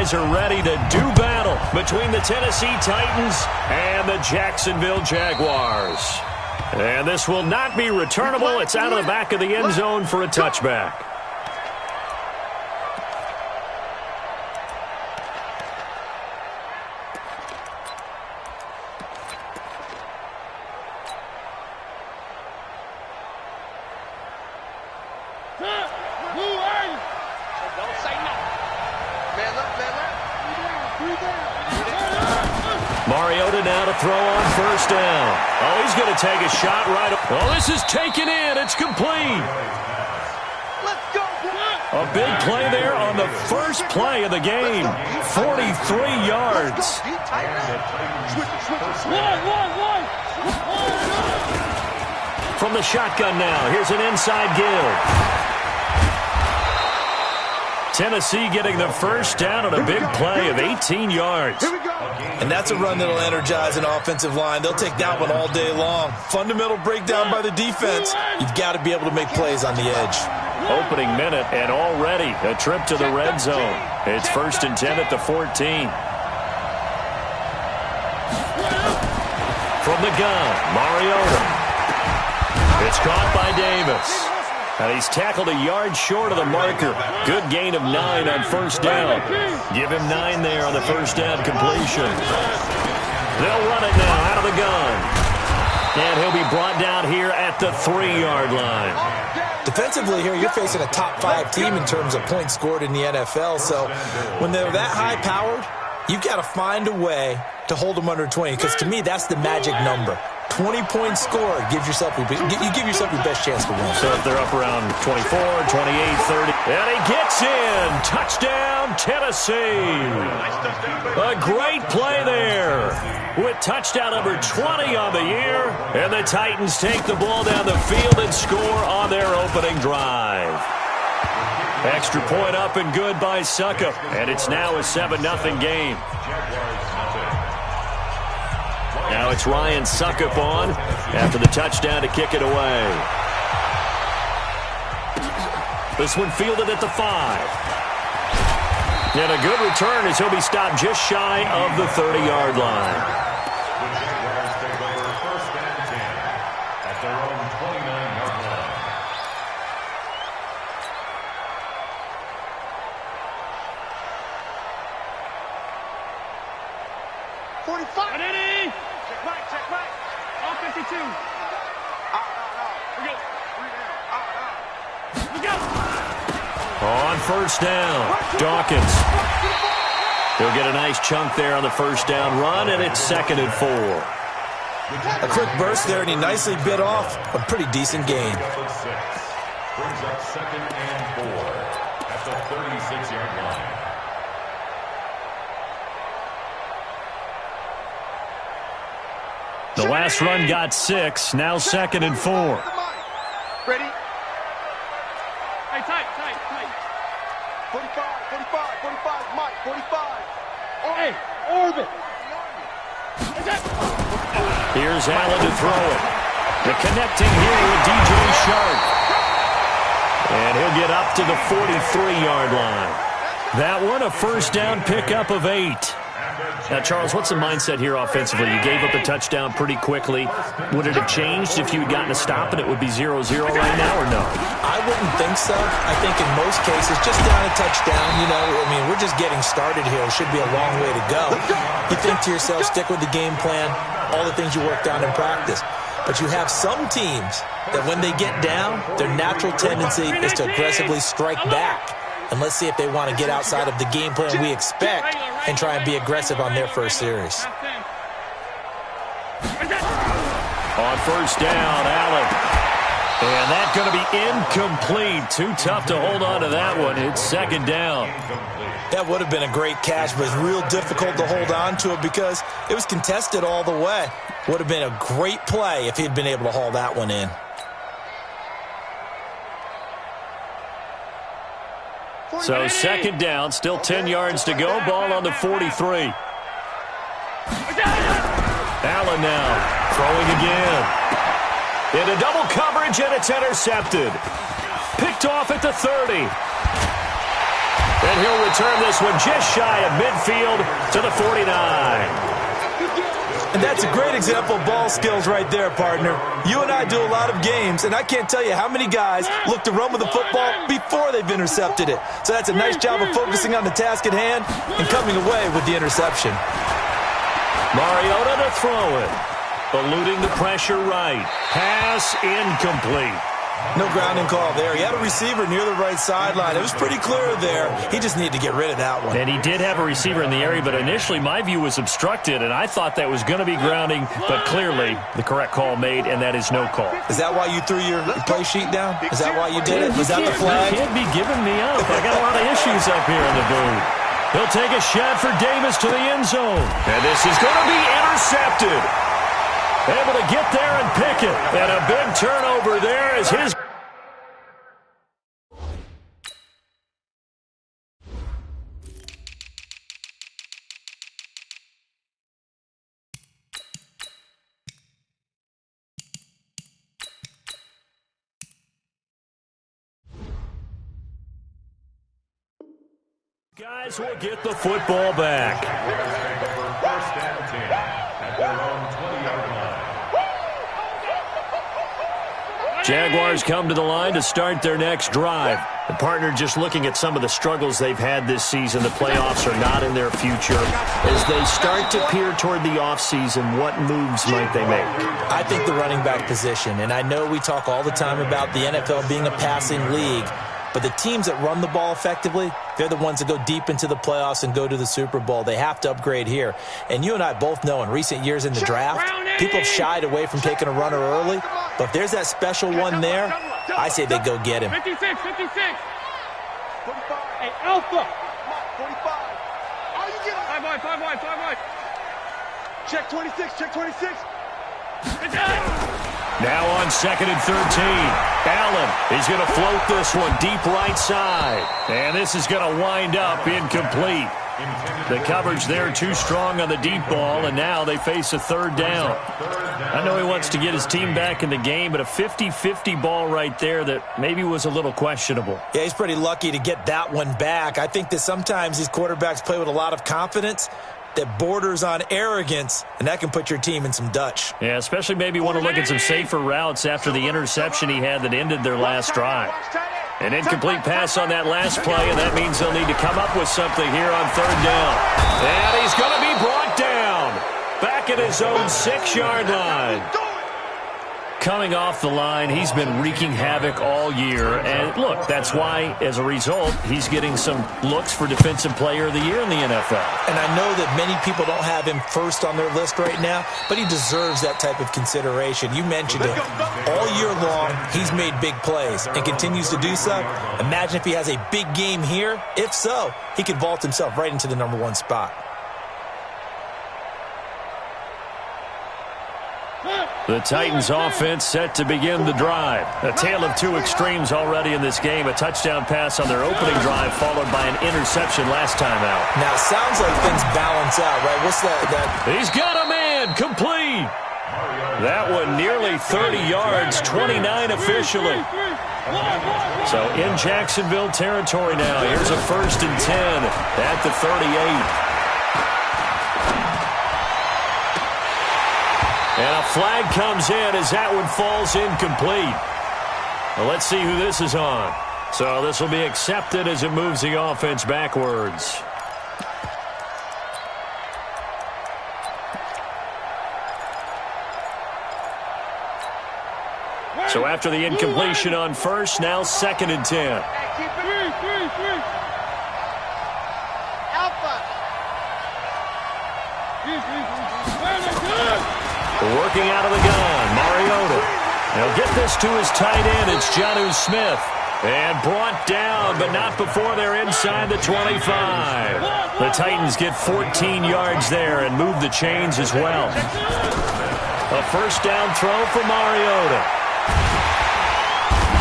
guys are ready to do battle between the Tennessee Titans and the Jacksonville Jaguars. And this will not be returnable. It's out of the back of the end zone for a touchback. Mariota now to throw on first down. Oh, he's going to take a shot right. Oh, this is taken in. It's complete. Let's go. A big play there on the first play of the game. 43 yards. From the shotgun now, here's an inside give. Tennessee getting the first down on a big play of 18 yards. And that's a run that'll energize an offensive line. They'll take that one all day long. Fundamental breakdown by the defense. You've got to be able to make plays on the edge. Opening minute, and already a trip to the red zone. It's 1st and 10 at the 14. From the gun, Mariota. It's caught by Davis. And he's tackled a yard short of the marker. Good gain of 9 on first down. Give him 9 there on the first down completion. They'll run it now out of the gun. And he'll be brought down here at the 3-yard line. Defensively here, you're facing a top 5 team in terms of points scored in the NFL. So when they're that high-powered, you've got to find a way to hold them under 20. Because to me, that's the magic number. 20 points scored, you give yourself your best chance to win. So if they're up around 24, 28, 30. And he gets in. Touchdown, Tennessee. A great play there. With touchdown number 20 on the year. And the Titans take the ball down the field and score on their opening drive. Extra point up and good by Succop. And it's now a 7-0 game. Now it's Ryan Succop on after the touchdown to kick it away. This one fielded at the 5. And a good return as he'll be stopped just shy of the 30-yard line. On first down, Dawkins. He'll get a nice chunk there on the first down run, and it's 2nd and 4. A quick burst there, and he nicely bit off a pretty decent gain. Brings up 2nd and 4 at the 36-yard line. The last run got 6, now 2nd and 4. Ready? Hey, tight. 45, Mike, 45. Hey, orbit. Here's Allen to throw it. The connecting here with DJ Shark. And he'll get up to the 43-yard line. That one, a first down pickup of 8. Now, Charles, what's the mindset here offensively? You gave up a touchdown pretty quickly. Would it have changed if you had gotten a stop and it would be 0-0 right now, or no? I wouldn't think so. I think in most cases, just down a touchdown, we're just getting started here. It should be a long way to go. You think to yourself, stick with the game plan, all the things you worked on in practice. But you have some teams that when they get down, their natural tendency is to aggressively strike back. And let's see if they want to get outside of the game plan we expect and try and be aggressive on their first series. On first down, Allen. And that's going to be incomplete. Too tough to hold on to that one. It's 2nd down. That would have been a great catch, but it's real difficult to hold on to it because it was contested all the way. Would have been a great play if he'd been able to haul that one in. So 2nd down, still 10 yards to go. Ball on the 43. Allen now throwing again. Into double coverage, and it's intercepted. Picked off at the 30. And he'll return this one just shy of midfield to the 49. And that's a great example of ball skills right there, partner. You and I do a lot of games, and I can't tell you how many guys look to run with the football before they've intercepted it. So that's a nice job of focusing on the task at hand and coming away with the interception. Mariota to throw it. Eluding the pressure right. Pass incomplete. No grounding call there. He had a receiver near the right sideline. It was pretty clear there. He just needed to get rid of that one. And he did have a receiver in the area, but initially my view was obstructed, and I thought that was going to be grounding, but clearly the correct call made, and that is no call. Is that why you threw your play sheet down? Is that why you did it? Was that the flag? You can't be giving me up. I got a lot of issues up here in the booth. He'll take a shot for Davis to the end zone. And this is going to be intercepted. Able to get there and pick it. And a big turnover there as his... Guys will get the football back. First and 10 at their own 20-yard line. Jaguars come to the line to start their next drive. The partner just looking at some of the struggles they've had this season. The playoffs are not in their future. As they start to peer toward the offseason, what moves might they make? I think the running back position, and I know we talk all the time about the NFL being a passing league, but the teams that run the ball effectively, they're the ones that go deep into the playoffs and go to the Super Bowl. They have to upgrade here. And you and I both know in recent years in the draft, people have shied away from taking a runner early. But if there's that special one there, I say they go get him. 56. Hey, Alpha. 45. Are you getting 5 wide. Check 26. Now on 2nd and 13. Allen is going to float this one deep right side. And this is going to wind up incomplete. The coverage there too strong on the deep ball, and now they face a third down. I know he wants to get his team back in the game, but a 50-50 ball right there that maybe was a little questionable. Yeah, he's pretty lucky to get that one back. I think that sometimes these quarterbacks play with a lot of confidence that borders on arrogance, and that can put your team in some Dutch. Yeah, especially maybe want to look at some safer routes after the interception he had that ended their last drive. An incomplete pass on that last play, and that means they'll need to come up with something here on third down. And he's going to be brought down back at his own 6-yard line. Coming off the line, he's been wreaking havoc all year. And, look, that's why, as a result, he's getting some looks for Defensive Player of the Year in the NFL. And I know that many people don't have him first on their list right now, but he deserves that type of consideration. You mentioned it. All year long, he's made big plays and continues to do so. Imagine if he has a big game here. If so, he could vault himself right into the #1 spot. The Titans offense set to begin the drive. A tale of two extremes already in this game. A touchdown pass on their opening drive followed by an interception last time out. Now, it sounds like things balance out, right? What's that? He's got a man. Complete. That one nearly 30 yards, 29 officially. So in Jacksonville territory now. Here's a 1st and 10 at the 38. And a flag comes in as that one falls incomplete. Well, let's see who this is on. So this will be accepted as it moves the offense backwards. So after the incompletion on first, now 2nd and 10. Working out of the gun, Mariota. He'll get this to his tight end. It's Jonnu Smith. And brought down, but not before they're inside the 25. The Titans get 14 yards there and move the chains as well. A 1st down throw for Mariota.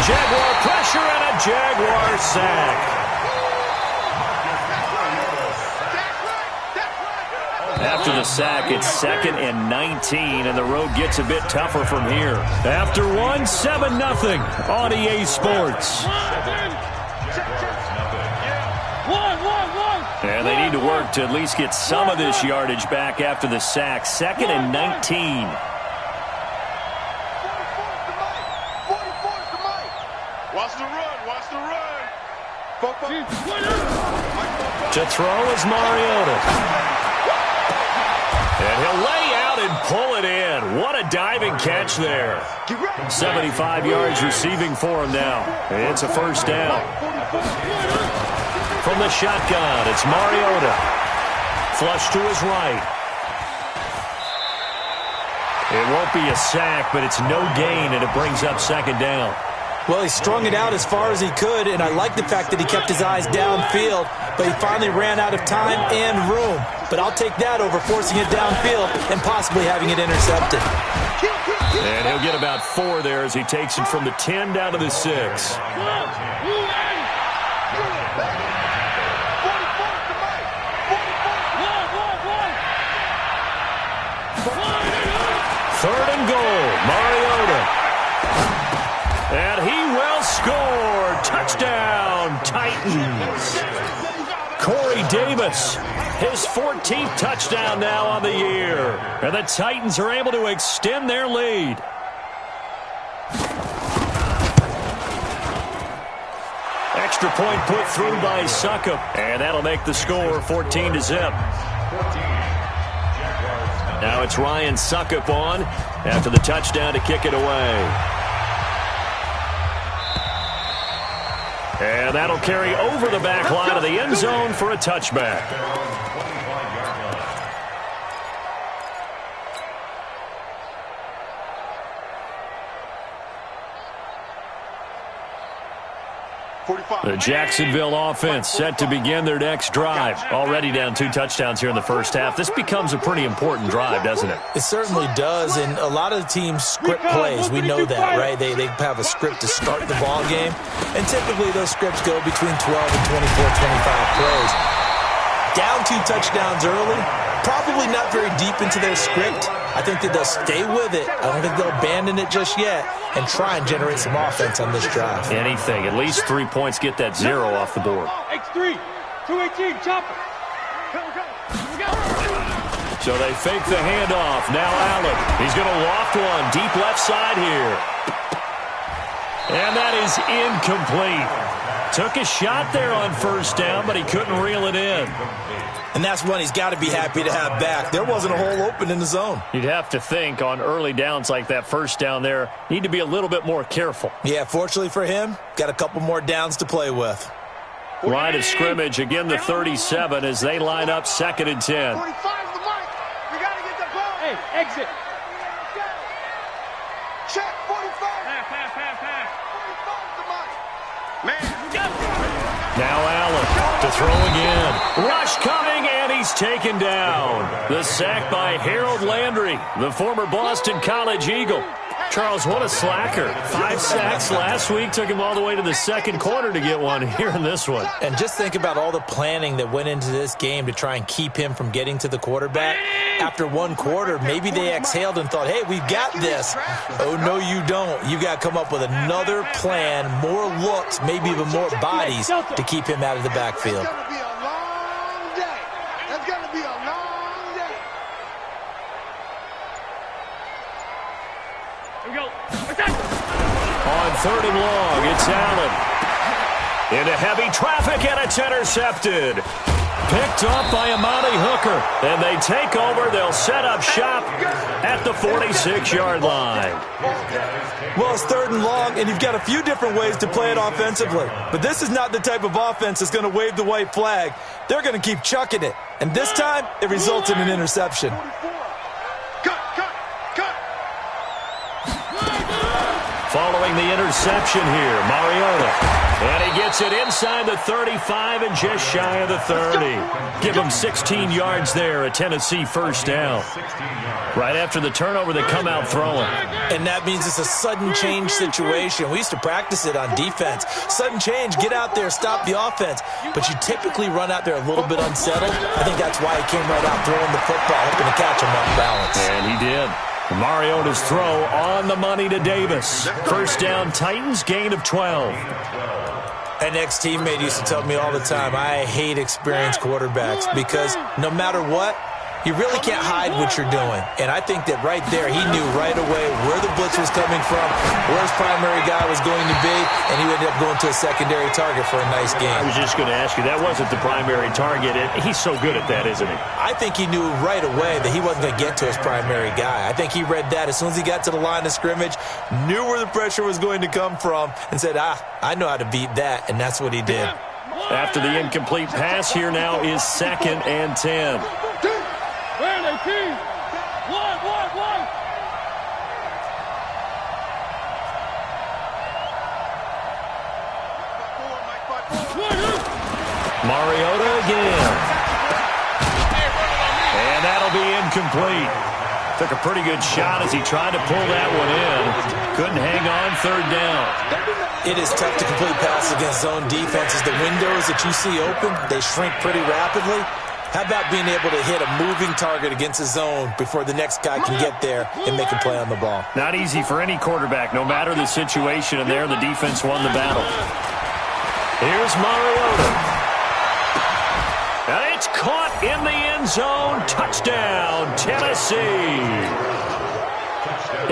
Jaguar pressure and a Jaguar sack. After the sack, it's 2nd and 19, and the road gets a bit tougher from here. After one, 7-0 on EA Sports. And they need to work to at least get some of this yardage back after the sack. 2nd and 19. Watch the run. Watch the run. To throw is Mariota. And he'll lay out and pull it in. What a diving catch there. 75 yards receiving for him now. It's a first down. From the shotgun, it's Mariota. Flush to his right. It won't be a sack, but it's no gain, and it brings up 2nd down. Well, he strung it out as far as he could, and I like the fact that he kept his eyes downfield, but he finally ran out of time and room. But I'll take that over forcing it downfield and possibly having it intercepted. And he'll get about 4 there as he takes it from the 10 down to the 6. Third and goal, Mariota. And he will score. Touchdown, Titans. Corey Davis, his 14th touchdown now on the year. And the Titans are able to extend their lead. Extra point put through by Succop. And that'll make the score 14-0. Now it's Ryan Succop on after the touchdown to kick it away. And that'll carry over the back line of the end zone for a touchback. The Jacksonville offense set to begin their next drive. Already down 2 touchdowns here in the first half. This becomes a pretty important drive, doesn't it? It certainly does, and a lot of the teams script plays. We know that, right? They have a script to start the ball game, and typically those scripts go between 12 and 24, 25 plays. Down 2 touchdowns early, probably not very deep into their script. I think that they'll stay with it. I don't think they'll abandon it just yet and try and generate some offense on this drive. Anything. At least 3 points, get that 0 off the board. X3, 218, chopper. So they fake the handoff. Now Allen. He's going to loft one deep left side here. And that is incomplete. Took a shot there on first down, but he couldn't reel it in. And that's one he's got to be happy to have back. There wasn't a hole open in the zone. You'd have to think on early downs like that first down there, need to be a little bit more careful. Yeah, fortunately for him, got a couple more downs to play with. Line of scrimmage, again the 37 as they line up 2nd and 10. 45's the mic. We got to get the ball. Hey, exit. Check, 45. Pass. 45's the mic. Man. Now Allen to throw again. Rush coming, and he's taken down. The sack by Harold Landry, the former Boston College Eagle. Charles, what a slacker. 5 sacks last week. Took him all the way to the 2nd quarter to get one here in this one. And just think about all the planning that went into this game to try and keep him from getting to the quarterback. After 1 quarter, maybe they exhaled and thought, hey, we've got this. Oh, no, you don't. You got to come up with another plan, more looks, maybe even more bodies to keep him out of the backfield. That's going to be a long day. That's going to be a long day. Here we go. On 3rd and long, it's Allen. Into heavy traffic, and it's intercepted. Picked off by Amani Hooker. And they take over. They'll set up shop at the 46-yard line. Well, it's 3rd and long, and you've got a few different ways to play it offensively. But this is not the type of offense that's going to wave the white flag. They're going to keep chucking it. And this time, it results in an interception. Following the interception here, Mariota. And he gets it inside the 35 and just shy of the 30. Give him 16 yards there, a Tennessee first down. Right after the turnover, they come out throwing. And that means it's a sudden change situation. We used to practice it on defense. Sudden change, get out there, stop the offense. But you typically run out there a little bit unsettled. I think that's why he came right out throwing the football, hoping to catch him off balance. And he did. Mariota's throw on the money to Davis. First down, Titans, gain of 12. An ex-teammate used to tell me all the time, I hate experienced quarterbacks because no matter what, you really can't hide what you're doing. And I think that right there, he knew right away where the blitz was coming from, where his primary guy was going to be, and he ended up going to a secondary target for a nice game. I was just going to ask you, that wasn't the primary target. He's so good at that, isn't he? I think he knew right away that he wasn't going to get to his primary guy. I think he read that as soon as he got to the line of scrimmage, knew where the pressure was going to come from, and said, I know how to beat that, and that's what he did. After the incomplete pass, here now is 2nd and 10. Where are they, team? One. Mariota again. And that'll be incomplete. Took a pretty good shot as he tried to pull that one in. Couldn't hang on 3rd down. It is tough to complete passes against zone defenses. The windows that you see open, they shrink pretty rapidly. How about being able to hit a moving target against a zone before the next guy can get there and make a play on the ball? Not easy for any quarterback, no matter the situation, and there the defense won the battle. Here's Mariota. And it's caught in the end zone. Touchdown, Tennessee.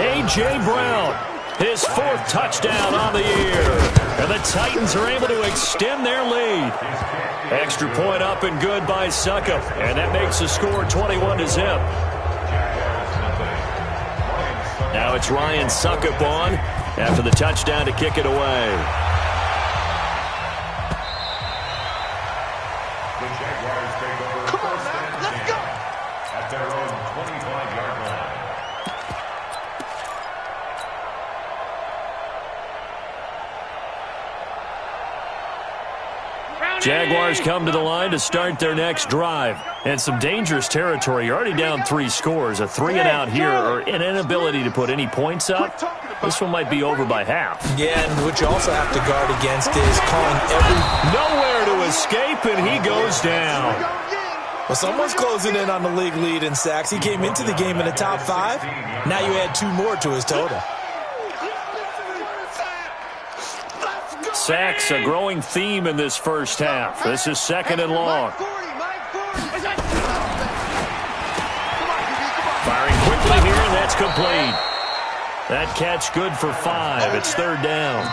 A.J. Brown, his 4th touchdown on the year. And the Titans are able to extend their lead. Extra point up and good by Suckup. And that makes the score 21-0. Now it's Ryan Suckup on after the touchdown to kick it away. The Jaguars take over. Come on, man. Let's go. At their own 25-yard line. Jaguars come to the line to start their next drive. And some dangerous territory. You're already down 3 scores. A 3-and-out here or an inability to put any points up. This one might be over by half. Yeah, and what you also have to guard against is calling nowhere to escape, and he goes down. Well, someone's closing in on the league lead in sacks. He came into the game in the top 5. Now you add 2 more to his total. Sacks, a growing theme in this first half. This is 2nd and long. Firing quickly here, and that's complete. That catch good for 5. It's 3rd down.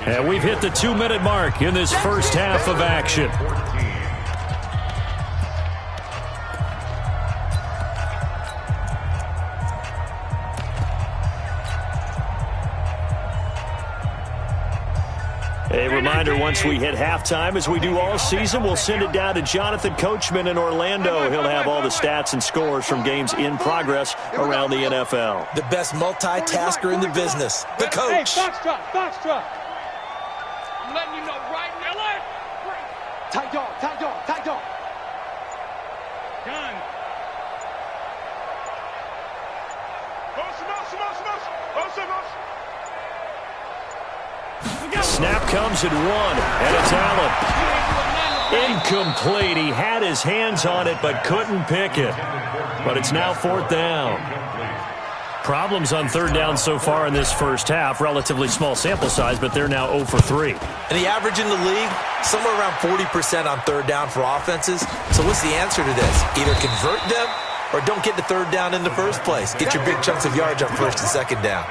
And we've hit the 2-minute mark in this first half of action. A reminder, once we hit halftime, as we do all season, we'll send it down to Jonathan Coachman in Orlando. He'll have all the stats and scores from games in progress around the NFL. The best multitasker in the business, the coach. Hey, foxtrot. I'm letting you know right now. Tight dog. Gun. Snap comes at 1, and it's Allen. Incomplete. He had his hands on it, but couldn't pick it. But it's now 4th down. Problems on 3rd down so far in this first half. Relatively small sample size, but they're now 0 for 3. And the average in the league, somewhere around 40% on 3rd down for offenses. So what's the answer to this? Either convert them or don't get to 3rd down in the first place. Get your big chunks of yards on 1st and 2nd down.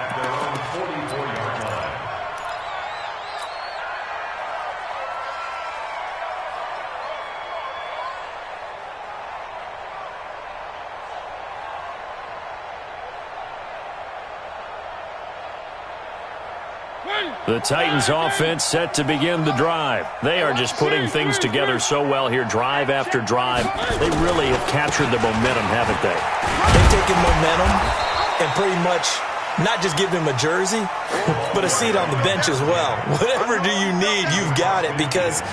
The Titans offense set to begin the drive. They are just putting things together so well here, drive after drive. They really have captured the momentum, haven't they? They've taken momentum and pretty much not just give him a jersey, but a seat on the bench as well. Whatever do you need, you've got it, because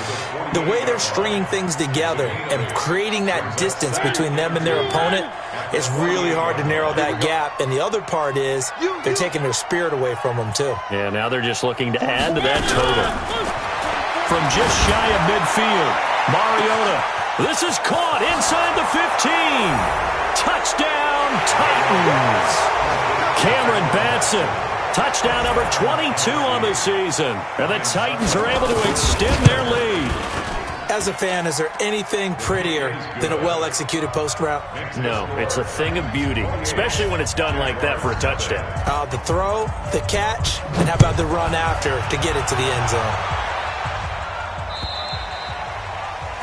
the way they're stringing things together and creating that distance between them and their opponent, it's really hard to narrow that gap. And the other part is they're taking their spirit away from them, too. Yeah, now they're just looking to add to that total. From just shy of midfield, Mariota. This is caught inside the 15. Touchdown, Titans. Cameron Batson Touchdown number 22 on the season. And the Titans are able to extend their lead. As a fan, is there anything prettier than a well-executed post route? No, it's a thing of beauty, especially when it's done like that for a touchdown. The throw, the catch, and how about the run after to get it to the end zone?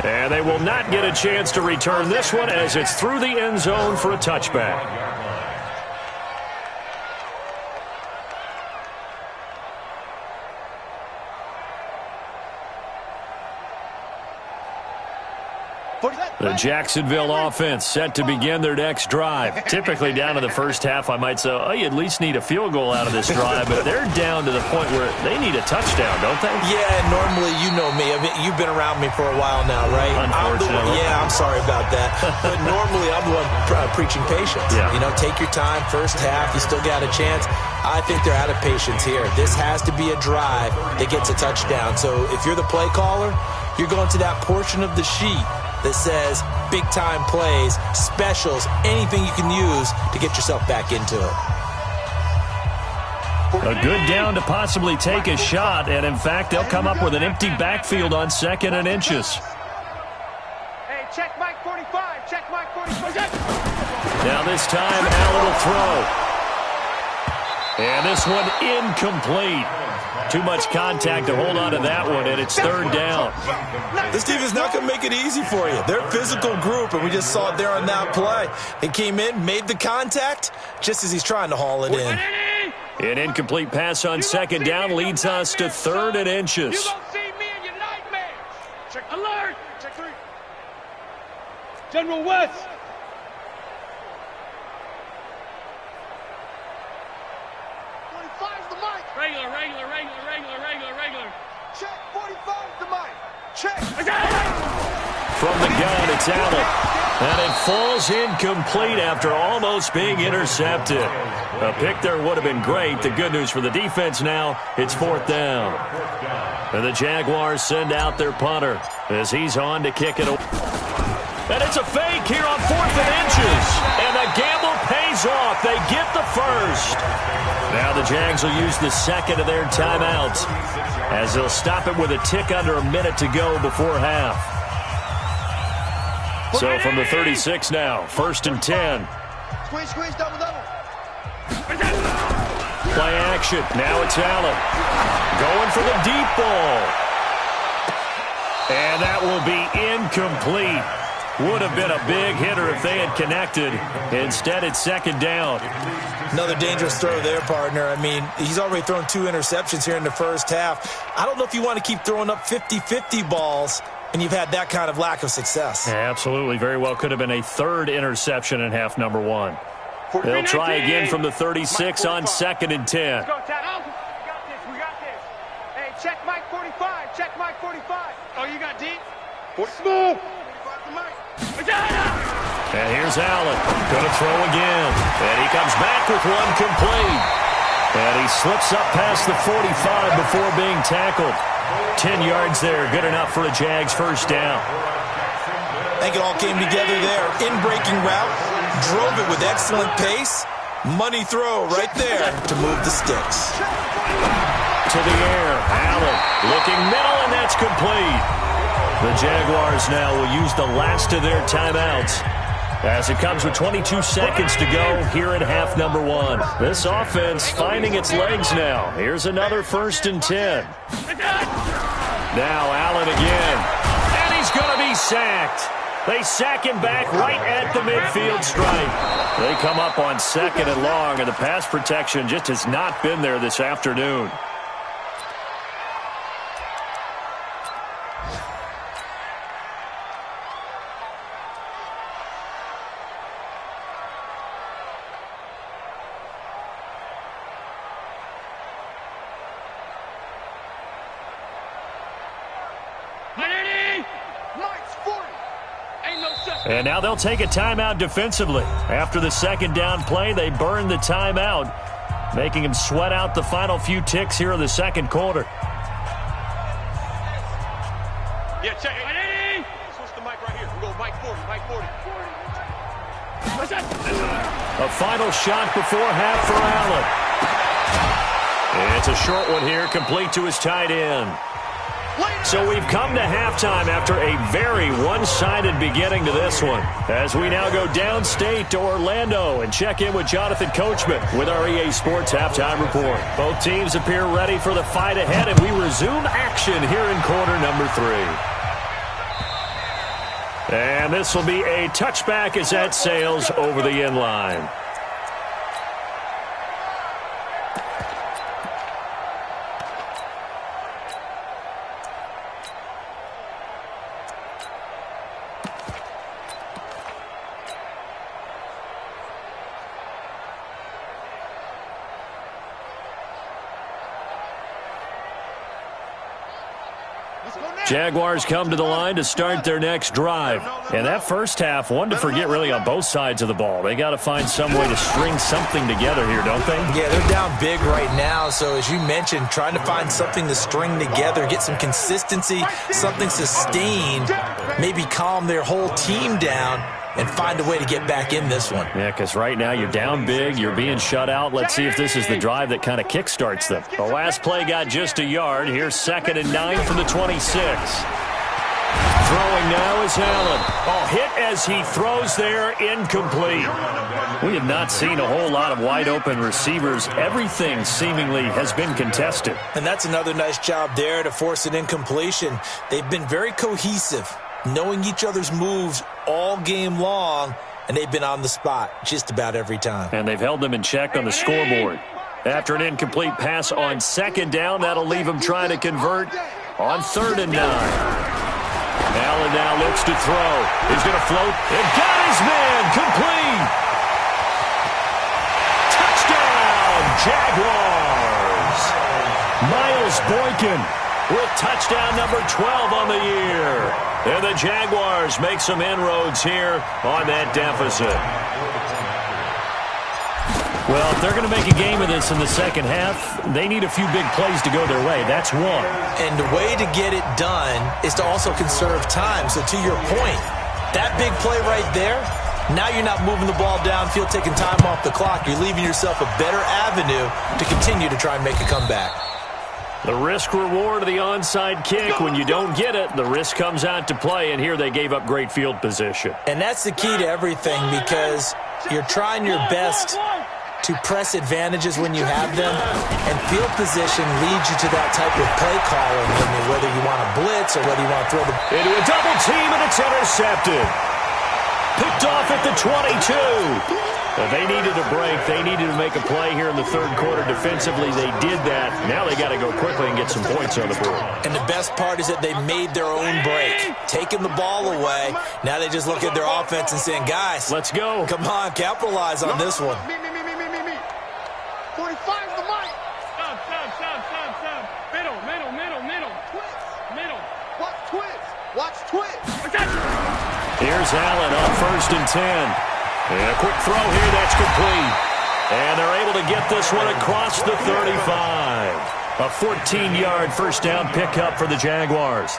And they will not get a chance to return this one as it's through the end zone for a touchback. The Jacksonville offense set to begin their next drive. Typically down to the first half, I might say, oh, you at least need a field goal out of this drive, but they're down to the point where they need a touchdown, don't they? Yeah, normally, you know me. I mean, you've been around me for a while now, right? Unfortunately. I'm sorry about that. But normally, I'm the one preaching patience. Yeah. You know, take your time, first half, you still got a chance. I think they're out of patience here. This has to be a drive that gets a touchdown. So if you're the play caller, you're going to that portion of the sheet that says big-time plays, specials, anything you can use to get yourself back into it. A good down to possibly take a shot, and in fact, they'll come up with an empty backfield on 2nd and inches. Hey, check Mike 45, check Mike 45. Now this time, Allen will throw. And this one incomplete. Too much contact to hold on to that one, and it's 3rd down. This team is not going to make it easy for you. They're a physical group, and we just saw it there on that play. They came in, made the contact, just as he's trying to haul it in. An incomplete pass on 2nd down leads us to 3rd and inches. You don't see me in your nightmares. Check alert. Check 3. General West. Regular. Check, 45's the mic. Check. From the gun, it's Allen. And it falls incomplete after almost being intercepted. A pick there would have been great. The good news for the defense now, it's 4th down. And the Jaguars send out their punter as he's on to kick it away. And it's a fake here on 4th and inches. And the gamble pays off. They get the first. Now the Jags will use the 2nd of their timeouts as they'll stop it with a tick under a minute to go before half. So from the 36 now, 1st and 10. Squeeze, double. Play action. Now it's Allen. Going for the deep ball. And that will be incomplete. Would have been a big hitter if they had connected. Instead, it's 2nd down. Another dangerous throw there, partner. I mean, he's already thrown 2 interceptions here in the first half. I don't know if you want to keep throwing up 50-50 balls, and you've had that kind of lack of success. Yeah, absolutely. Very well could have been a 3rd interception in half number 1. They'll try again from the 36 on 2nd and 10. Let's go, Tad. We got this. Hey, check Mike 45. Check Mike 45. Oh, you got deep? Smooth. 45 to Mike. And here's Allen. Going to throw again. And he comes back with one complete. And he slips up past the 45 before being tackled. 10 yards there. Good enough for a Jags first down. I think it all came together there. In-breaking route. Drove it with excellent pace. Money throw right there to move the sticks. To the air. Allen looking middle, and that's complete. The Jaguars now will use the last of their timeouts as it comes with 22 seconds to go here in half number 1. This offense finding its legs now. Here's another 1st and 10. Now Allen again. And he's going to be sacked. They sack him back right at the midfield stripe. They come up on 2nd and long, and the pass protection just has not been there this afternoon. And now they'll take a timeout defensively. After the 2nd down play, they burn the timeout, making him sweat out the final few ticks here in the 2nd quarter. Yeah, check it. Switch the mic right here. We go Mike 40, Mike 40. A final shot before half for Allen. It's a short one here, complete to his tight end. So we've come to halftime after a very one-sided beginning to this one, as we now go downstate to Orlando and check in with Jonathan Coachman with our EA Sports Halftime Report. Both teams appear ready for the fight ahead, and we resume action here in quarter number 3. And this will be a touchback as that sails over the end line. Jaguars come to the line to start their next drive. And that first half, one to forget really on both sides of the ball. They got to find some way to string something together here, don't they? Yeah, they're down big right now. So as you mentioned, trying to find something to string together, get some consistency, something sustained, maybe calm their whole team down and find a way to get back in this one. Yeah, because right now you're down big, you're being shut out. Let's see if this is the drive that kind of kickstarts them. The last play got just a yard. Here's 2nd and 9 from the 26. Throwing now is Allen. Oh, hit as he throws there, incomplete. We have not seen a whole lot of wide-open receivers. Everything seemingly has been contested. And that's another nice job there to force an incompletion. They've been very cohesive, knowing each other's moves all game long, and they've been on the spot just about every time. And they've held them in check on the scoreboard. After an incomplete pass on 2nd down, that'll leave them trying to convert on 3rd and 9. Allen now looks to throw. He's going to float. And got his man complete. Touchdown, Jaguars. Miles Boykin with touchdown number 12 on the year. And the Jaguars make some inroads here on that deficit. Well, if they're going to make a game of this in the second half, they need a few big plays to go their way. That's one. And the way to get it done is to also conserve time. So to your point, that big play right there, now you're not moving the ball downfield, taking time off the clock. You're leaving yourself a better avenue to continue to try and make a comeback. The risk-reward of the onside kick, when you don't get it, the risk comes out to play, and here they gave up great field position. And that's the key to everything, because you're trying your best to press advantages when you have them, and field position leads you to that type of play calling, whether you want to blitz or whether you want to throw the... Into a double team, and it's intercepted. Picked off at the 22. They needed a break. They needed to make a play here in the 3rd quarter defensively. They did that. Now they got to go quickly and get some points on the board. And the best part is that they made their own break, taking the ball away. Now they just look at their offense and saying, guys, let's go. Come on, capitalize on this one. Me. 45 the mic. Stop. Middle. Twist. Middle. Watch twist. Here's Allen on 1st and 10. And a quick throw here, that's complete. And they're able to get this one across the 35. A 14-yard first down pickup for the Jaguars.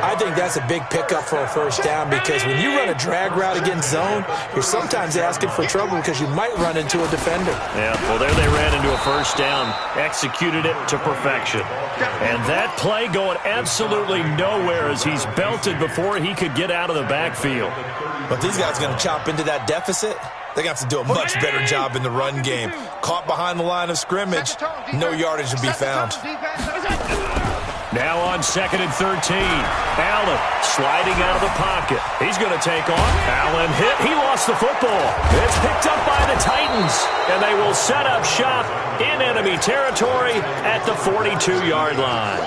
I think that's a big pickup for a first down, because when you run a drag route against zone, you're sometimes asking for trouble because you might run into a defender. Yeah, well, there they ran into a first down, executed it to perfection. And that play going absolutely nowhere as he's belted before he could get out of the backfield. But these guys are going to chop into that deficit. They got to do a much better job in the run game. Caught behind the line of scrimmage, no yardage to be found. Now on 2nd and 13. Allen sliding out of the pocket. He's going to take off. Allen hit. He lost the football. It's picked up by the Titans, and they will set up shop in enemy territory at the 42-yard line.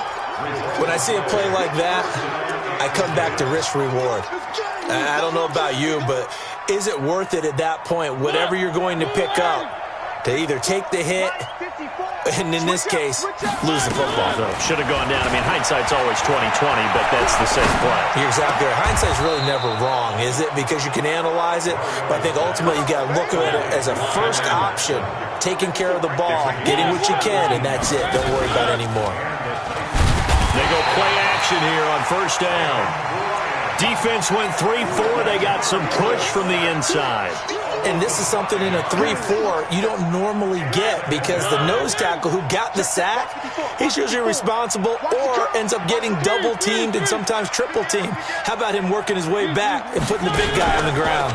When I see a play like that, I come back to risk-reward. I don't know about you, but is it worth it at that point, whatever you're going to pick up, to either take the hit and, in this case, lose the football? So should have gone down. I mean, hindsight's always 20/20, but that's the same play. You're exactly right. Hindsight's really never wrong, is it? Because you can analyze it, but I think ultimately you got to look at it as a first option, taking care of the ball, getting what you can, and that's it. Don't worry about it anymore. They go play action here on 1st down. Defense went 3-4. They got some push from the inside. And this is something in a 3-4 you don't normally get because the nose tackle who got the sack, he's usually responsible or ends up getting double-teamed and sometimes triple-teamed. How about him working his way back and putting the big guy on the ground?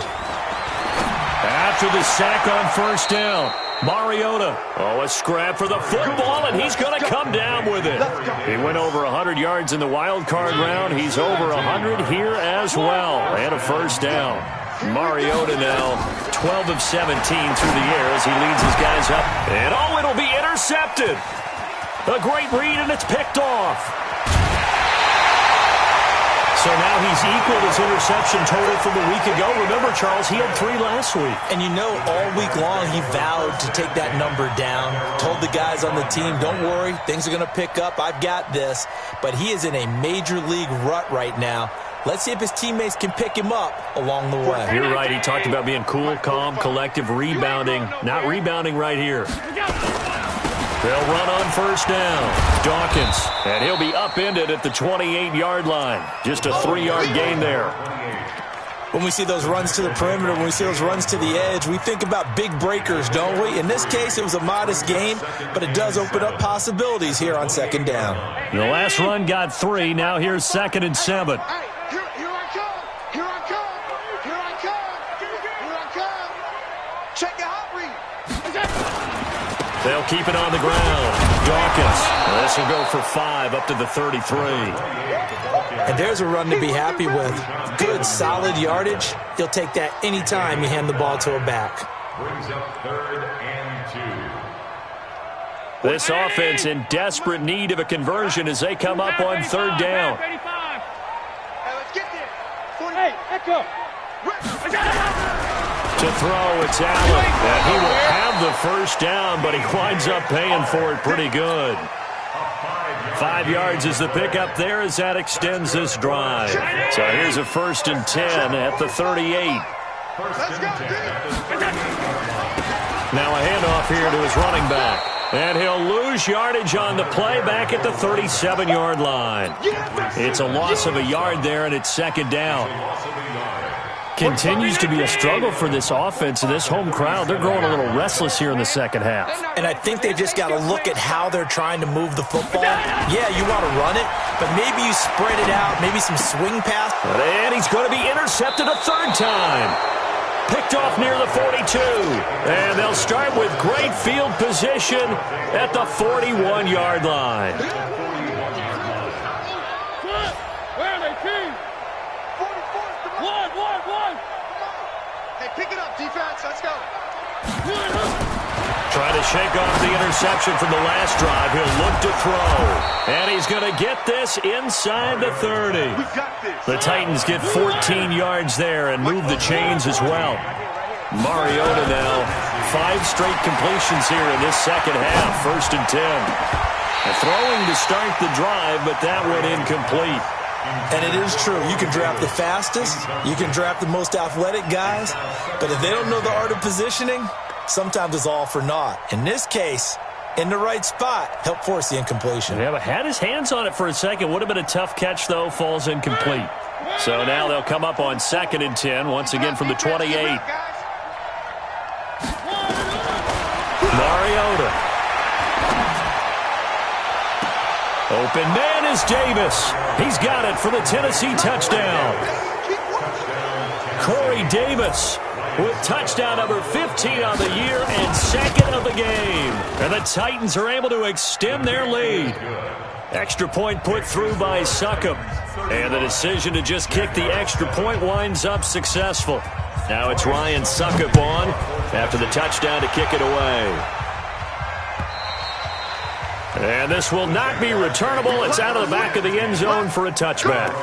After the sack on first down, Mariota. Oh, a scrap for the football, and he's going to come down with it. He went over 100 yards in the wild card round. He's over 100 here as well. And a first down. Mariota now 12 of 17 through the air as he leads his guys up. And oh, it'll be intercepted. A great read, and it's picked off. So now he's equaled his interception total from a week ago. Remember, Charles, he had 3 last week. And you know, all week long he vowed to take that number down. Told the guys on the team, don't worry, things are going to pick up. I've got this. But he is in a major league rut right now. Let's see if his teammates can pick him up along the way. You're right. He talked about being cool, calm, collective, rebounding. Not rebounding right here. They'll run on first down. Dawkins. And he'll be upended at the 28-yard line. Just a 3-yard gain there. When we see those runs to the perimeter, when we see those runs to the edge, we think about big breakers, don't we? In this case, it was a modest gain, but it does open up possibilities here on second down. The last run got 3. Now here's 2nd and 7. Here I come. Here I come. Here I come. Here I come. Check the hot read. They'll keep it on the ground. Dawkins. This will go for 5 up to the 33. And there's a run to be happy with. Good, solid yardage. He'll take that anytime you hand the ball to a back. Brings up 3rd and 2. This offense in desperate need of a conversion as they come up on 3rd down. Hey, let's get there. 48. Echo. To throw, it's Allen. And he will have the first down, but he winds up paying for it pretty good. 5 yards is the pickup there as that extends this drive. So here's a 1st and 10 at the 38. Now a handoff here to his running back. And he'll lose yardage on the play back at the 37-yard line. It's a loss of a yard there, and it's 2nd down. Continues to be a struggle for this offense and this home crowd. They're growing a little restless here in the second half. And I think they've just got to look at how they're trying to move the football. Yeah, you want to run it, but maybe you spread it out, maybe some swing pass. And he's going to be intercepted a 3rd time. Picked off near the 42. And they'll start with great field position at the 41-yard line. Where are they, team? 1. Hey, pick it up, defense. Let's go. Trying to shake off the interception from the last drive. He'll look to throw. And he's going to get this inside the 30. The Titans get 14 yards there and move the chains as well. Mariota now 5 straight completions here in this second half. 1st and 10. A throwing to start the drive, but that went incomplete. And it is true. You can draft the fastest. You can draft the most athletic guys. But if they don't know the art of positioning, sometimes it's all for naught. In this case, in the right spot, help force the incompletion. Yeah, but had his hands on it for a second. Would have been a tough catch, though. Falls incomplete. So now they'll come up on 2nd and 10, once again from the 28. Mariota. Open man is Davis. He's got it for the Tennessee touchdown. Corey Davis with touchdown number 15 on the year and 2nd of the game. And the Titans are able to extend their lead. Extra point put through by Succop. And the decision to just kick the extra point winds up successful. Now it's Ryan Succop on after the touchdown to kick it away. And this will not be returnable. It's out of the back of the end zone for a touchback.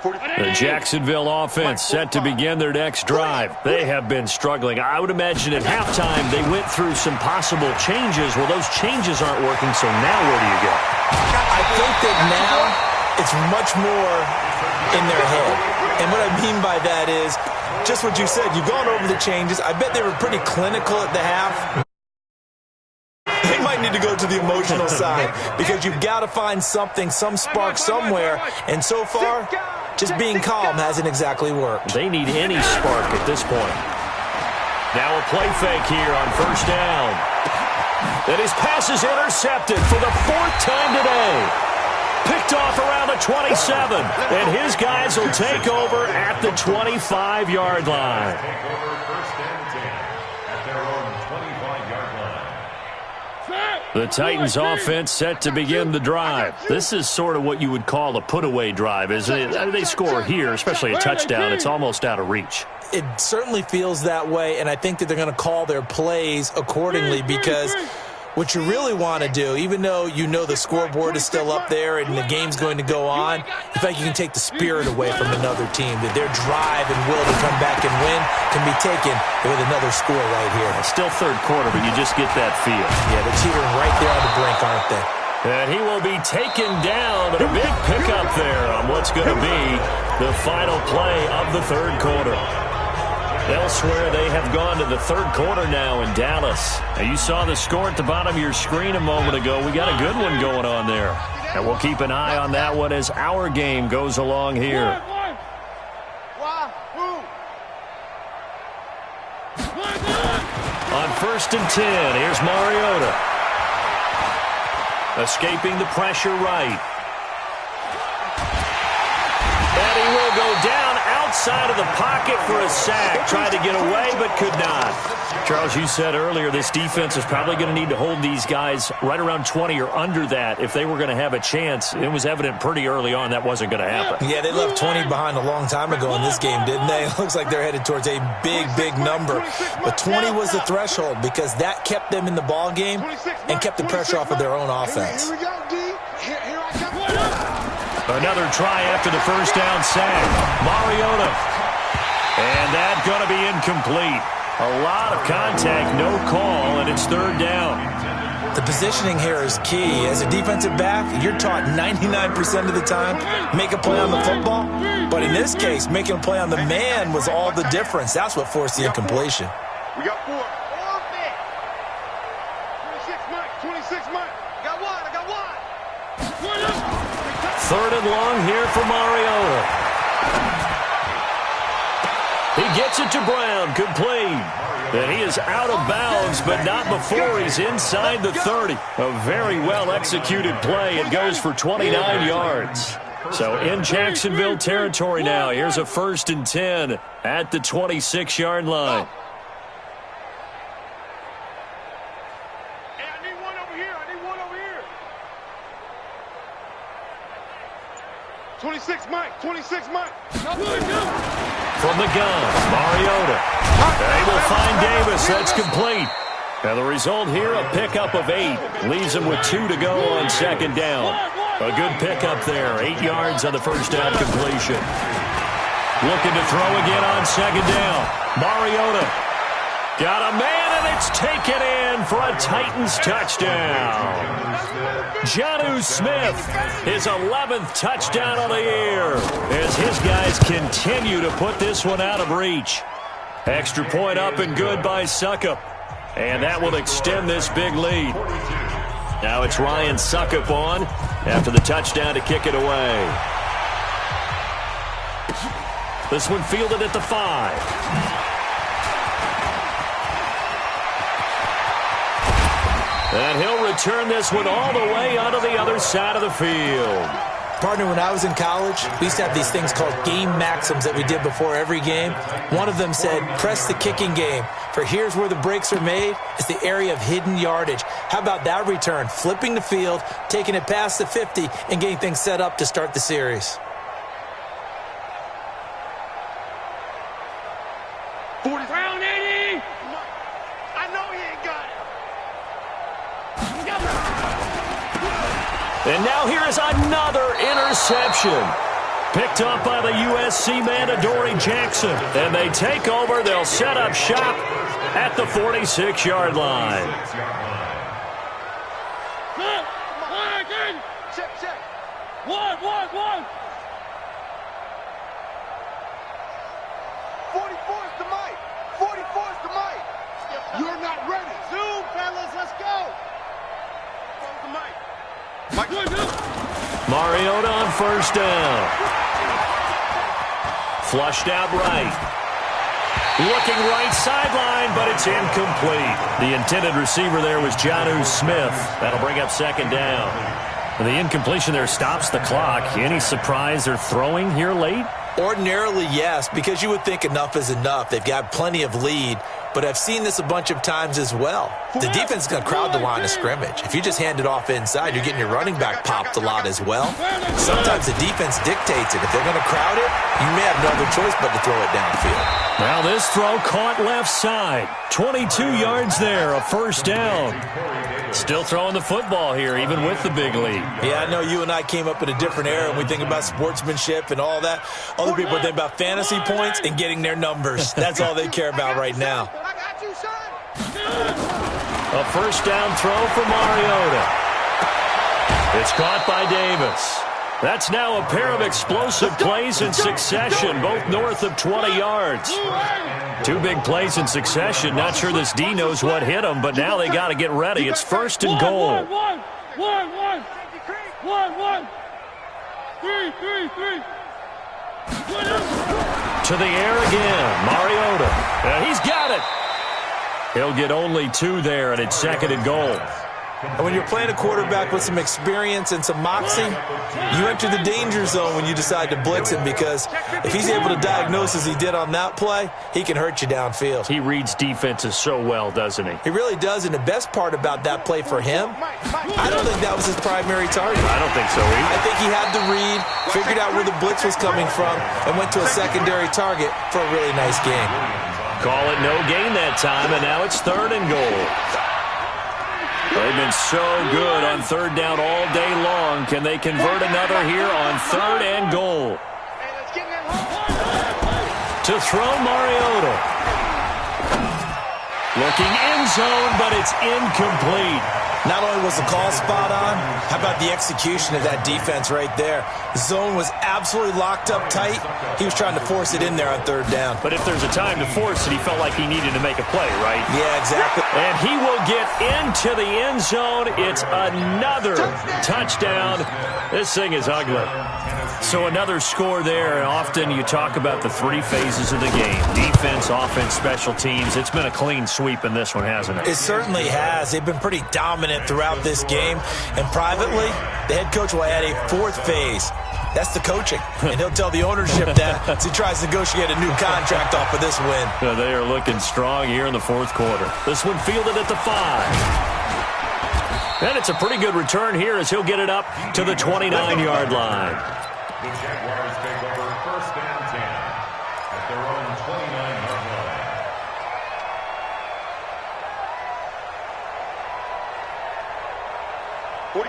The Jacksonville offense set to begin their next drive. They have been struggling. I would imagine at halftime they went through some possible changes. Well, those changes aren't working, so now where do you go? I think that now it's much more in their head. And what I mean by that is just what you said. You've gone over the changes. I bet they were pretty clinical at the half. They might might need to go to the emotional side because you've got to find something, some spark somewhere. And so far, just being calm hasn't exactly worked. They need any spark at this point. Now a play fake here on first down. And his pass is intercepted for the 4th time today. Picked off around the 27. And his guys will take over at the 25-yard line. Take over first and 10 at their own 25-yard line. The Titans offense set to begin the drive. This is sort of what you would call a put-away drive, isn't it? I mean, they score here, especially a touchdown. It's almost out of reach. It certainly feels that way, and I think that they're going to call their plays accordingly because what you really want to do, even though you know the scoreboard is still up there and the game's going to go on, you think you can take the spirit away from another team, that their drive and will to come back and win can be taken with another score right here. Still third quarter, but you just get that feel. Yeah, they're teetering right there on the brink, aren't they? And he will be taken down, but a big pickup there on what's going to be the final play of the third quarter. Elsewhere, they have gone to the third quarter now in Dallas. Now, you saw the score at the bottom of your screen a moment ago. We got a good one going on there. And we'll keep an eye on that one as our game goes along here. On first and 10, here's Mariota. Escaping the pressure right. And he will go down outside of the pocket for a sack. Tried to get away, but could not. Charles, you said earlier this defense is probably going to need to hold these guys right around 20 or under that if they were going to have a chance. It was evident pretty early on that wasn't going to happen. Yeah, they left 20 behind a long time ago in this game, didn't they? It looks like they're headed towards a big, big number. But 20 was the threshold because that kept them in the ball game and kept the pressure off of their own offense. Here we go, D. Here I come. Another try after the first down sack. Mariota. And that's going to be incomplete. A lot of contact, no call, and it's third down. The positioning here is key. As a defensive back, you're taught 99% of the time, make a play on the football. But in this case, making a play on the man was all the difference. That's what forced the incompletion. We got 4. 26 Mike. 26 Mike. Got one. I got one. Third and long here for Mariota. He gets it to Brown, complete. And he is out of bounds, but not before he's inside the 30. A very well-executed play. It goes for 29 yards. So in Jacksonville territory now. Here's a first and 10 at the 26-yard line. Hey, I need one over here. 26 Mike. 26 Mike. From the gun, Mariota. They will find Davis. That's complete. And the result here, a pickup of 8. Leaves him with 2 to go on second down. A good pickup there. 8 yards on the first down completion. Looking to throw again on second down. Mariota. Got a man, and it's taken in for a Titans touchdown. Jonnu Smith, his 11th touchdown of the year, as his guys continue to put this one out of reach. Extra point up and good by Succop. And that will extend this big lead. Now it's Ryan Succop on after the touchdown to kick it away. This one fielded at the 5. And he'll return this one all the way onto the other side of the field. Partner, when I was in college, we used to have these things called game maxims that we did before every game. One of them said, press the kicking game, for here's where the breaks are made. It's the area of hidden yardage. How about that return? Flipping the field, taking it past the 50, and getting things set up to start the series. 40. Round 80. I know he ain't got it. And now here is another interception. Picked up by the USC man, Adoree Jackson. And they take over. They'll set up shop at the 46-yard line. Check. One. 44's to Mike. 44's to Mike. You're not ready. Zoom, fellas. Let's go. Mariota on first down. Flushed out right. Looking right sideline, but it's incomplete. The intended receiver there was Jonnu Smith. That'll bring up second down. The incompletion there stops the clock. Any surprise they're throwing here late? Ordinarily, yes, because you would think enough is enough. They've got plenty of lead, but I've seen this a bunch of times as well. The defense is going to crowd the line of scrimmage. If you just hand it off inside, you're getting your running back popped a lot as well. Sometimes the defense dictates it. If they're going to crowd it, you may have no other choice but to throw it downfield. Now this throw caught left side. 22 yards there, a first down. Still throwing the football here, even with the big lead. Yeah, I know you and I came up in a different era, and we think about sportsmanship and all that. Other people think about fantasy points and getting their numbers. That's all they care about right now. A first down throw for Mariota. It's caught by Davis. That's now a pair of explosive plays in succession, both north of 20 yards. Two big plays in succession. Not sure this D knows what hit them, but now they got to get ready. It's first and goal. To the air again. Mariota. He's got it. He'll get only two there, and it's second and goal. And when you're playing a quarterback with some experience and some moxie, you enter the danger zone when you decide to blitz him, because if he's able to diagnose as he did on that play, he can hurt you downfield. He reads defenses so well, doesn't he? He really does, and the best part about that play for him, I don't think that was his primary target. I don't think so either. I think he had the read, figured out where the blitz was coming from, and went to a secondary target for a really nice game. Call it no gain that time, and now it's third and goal. They've been so good on third down all day long. Can they convert another here on third and goal? To throw Mariota. Looking end zone, but it's incomplete. Not only was the call spot on, how about the execution of that defense right there? The zone was absolutely locked up tight. He was trying to force it in there on third down. But if there's a time to force it, he felt like he needed to make a play, right? Yeah, exactly. And he will get into the end zone. It's another touchdown. This thing is ugly. So another score there. Often you talk about the three phases of the game: defense, offense, special teams. It's been a clean sweep in this one, hasn't it? It certainly has. They've been pretty dominant throughout this game. And privately, the head coach will add a fourth phase. That's the coaching. And he'll tell the ownership that as he tries to negotiate a new contract off of this win. Yeah, they are looking strong here in the fourth quarter. This one fielded at the 5. And it's a pretty good return here as he'll get it up to the 29-yard line. The Jaguars take over first and 10 at their own 29-yard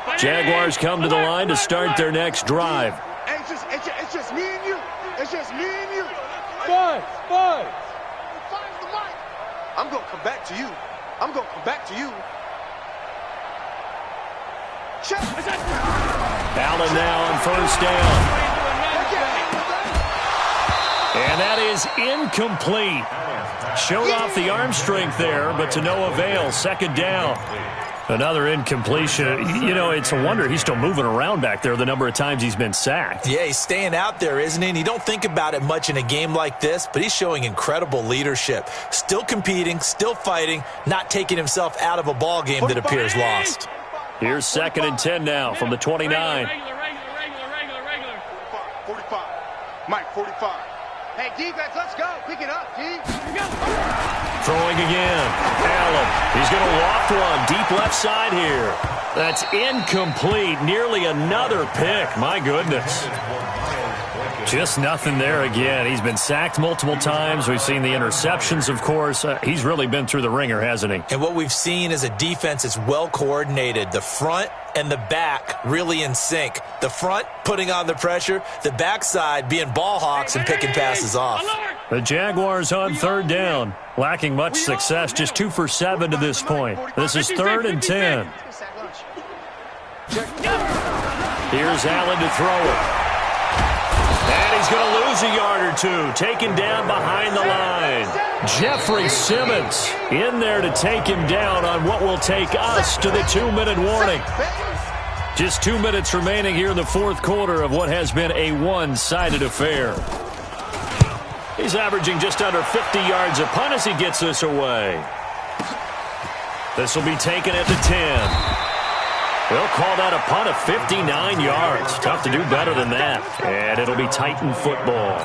line. Jaguars come to the line to start their next drive. It's just me and you. It's just me and you. Five. Five's the mic. I'm going to come back to you. Check. Allen now on first down. And that is incomplete. Showed off the arm strength there, but to no avail. Second down. Another incompletion. You know, it's a wonder he's still moving around back there the number of times he's been sacked. Yeah, he's staying out there, isn't he? And you don't think about it much in a game like this, but he's showing incredible leadership. Still competing, still fighting, not taking himself out of a ball game that appears lost. Here's second and 10 now from the 29. Regular. 45. Mike, 45. Hey, defense, let's go. Pick it up, D. Throwing again. Allen. He's going to loft one deep left side here. That's incomplete. Nearly another pick. My goodness. Just nothing there again. He's been sacked multiple times. We've seen the interceptions, of course. He's really been through the ringer, hasn't he? And what we've seen is a defense that's well coordinated. The front and the back really in sync. The front putting on the pressure, the backside being ball hawks and picking passes off. The Jaguars on third down, lacking much success, just 2 for 7 to this point. This is third and 10. Here's Allen to throw it. And he's going to lose a yard or two, taken down behind the line. Jeffrey Simmons in there to take him down on what will take us to the 2-minute warning. Just 2 minutes remaining here in the fourth quarter of what has been a one-sided affair. He's averaging just under 50 yards a punt as he gets this away. This will be taken at the 10. They'll call that a punt of 59 yards. Tough to do better than that. And it'll be Titan football.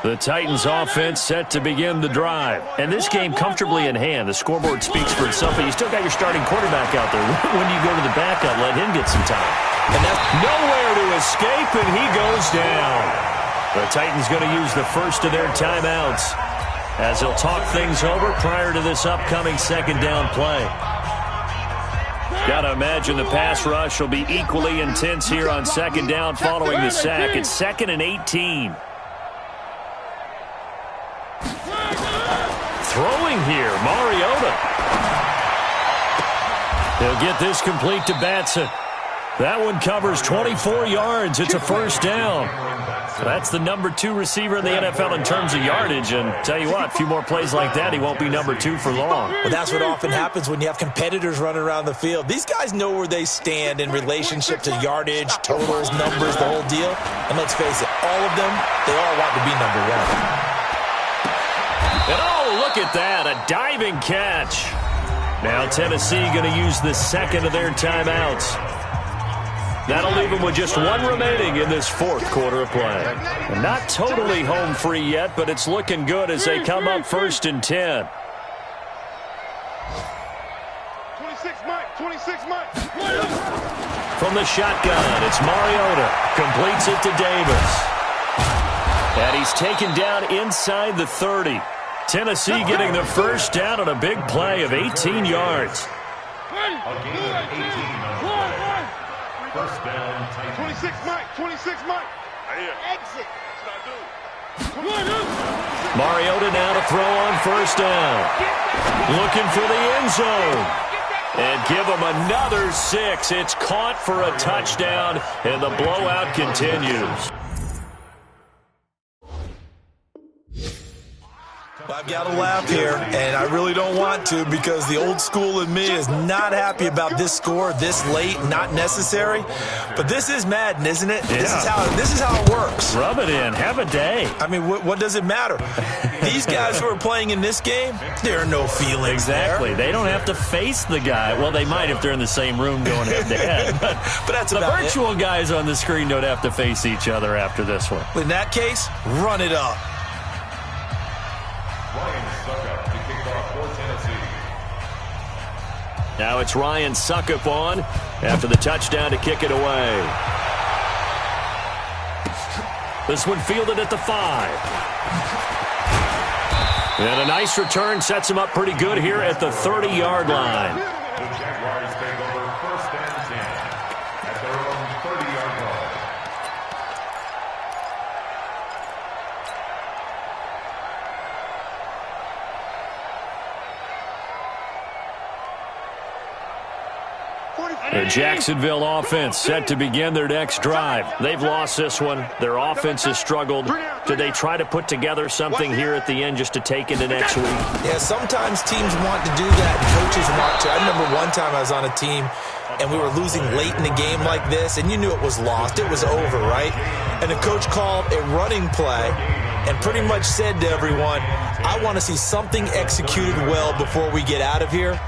The Titans offense set to begin the drive. And this game comfortably in hand. The scoreboard speaks for itself, but you still got your starting quarterback out there. When you go to the backup, let him get some time. And that's nowhere to escape, and he goes down. The Titans going to use the first of their timeouts as they'll talk things over prior to this upcoming second down play. Got to imagine the pass rush will be equally intense here on second down following the sack. It's 2nd and 18. Throwing here, Mariota. He'll get this complete to Batson. That one covers 24 yards. It's a first down. That's the number 2 receiver in the NFL in terms of yardage. And tell you what, a few more plays like that, he won't be number 2 for long. Well, that's what often happens when you have competitors running around the field. These guys know where they stand in relationship to yardage, totals, numbers, the whole deal. And let's face it, all of them, they all want to be number 1. And oh, look at that, a diving catch. Now Tennessee going to use the second of their timeouts. That'll leave them with just one remaining in this fourth quarter of play. And not totally home free yet, but it's looking good as they come up 1st and 10. 26 Mike, 26 Mike. From the shotgun, it's Mariota. Completes it to Davis. And he's taken down inside the 30. Tennessee getting the first down on a big play of 18 yards. A gain of 18 on the play. First down, Titans. 26 Mike, 26 Mike. Exit. Mariota now to throw on first down. Looking for the end zone. And give him another 6. It's caught for a touchdown, and the blowout continues. I've got to laugh here, and I really don't want to because the old school in me is not happy about this score this late, not necessary. But this is Madden, isn't it? Yeah. This is how it works. Rub it in. Have a day. I mean, what does it matter? These guys who are playing in this game, there are no feelings. Exactly. There. They don't have to face the guy. Well, they might if they're in the same room going head-to-head. But that's the virtual guys on the screen don't have to face each other after this one. In that case, run it up. Now it's Ryan Suckup on after the touchdown to kick it away. This one fielded at the 5. And a nice return sets him up pretty good here at the 30-yard line. The Jaguars take over 1st and 10 at their own 30-yard line. The Jacksonville offense set to begin their next drive. They've lost this one. Their offense has struggled. Do they try to put together something here at the end just to take into next week? Yeah, sometimes teams want to do that, and coaches want to. I remember one time I was on a team, and we were losing late in a game like this, and you knew it was lost. It was over, right? And the coach called a running play and pretty much said to everyone, I want to see something executed well before we get out of here.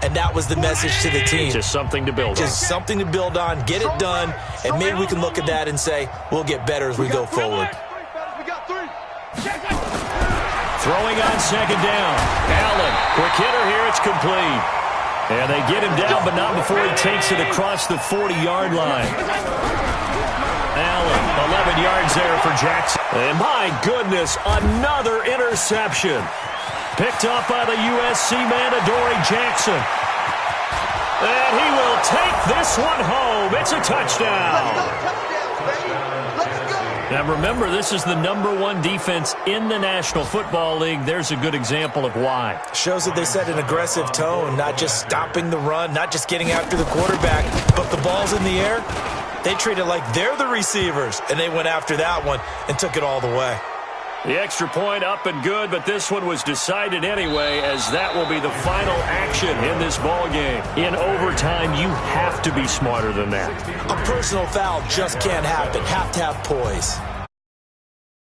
And that was the message to the team. Just something to build on. Just something to build on, get it done, and maybe we can look at that and say, we'll get better as we go forward. Throwing on second down. Allen, quick hitter here, it's complete. And they get him down, but not before he takes it across the 40-yard line. Allen, 11 yards there for Jackson. And my goodness, another interception. Picked up by the USC man, Adoree Jackson. And he will take this one home. It's a touchdown. Now remember, this is the #1 defense in the National Football League. There's a good example of why. Shows that they set an aggressive tone, not just stopping the run, not just getting after the quarterback, but the ball's in the air. They treat it like they're the receivers, and they went after that one and took it all the way. The extra point up and good, but this one was decided anyway, as that will be the final action in this ball game. In overtime, you have to be smarter than that. A personal foul just can't happen. Have to have poise.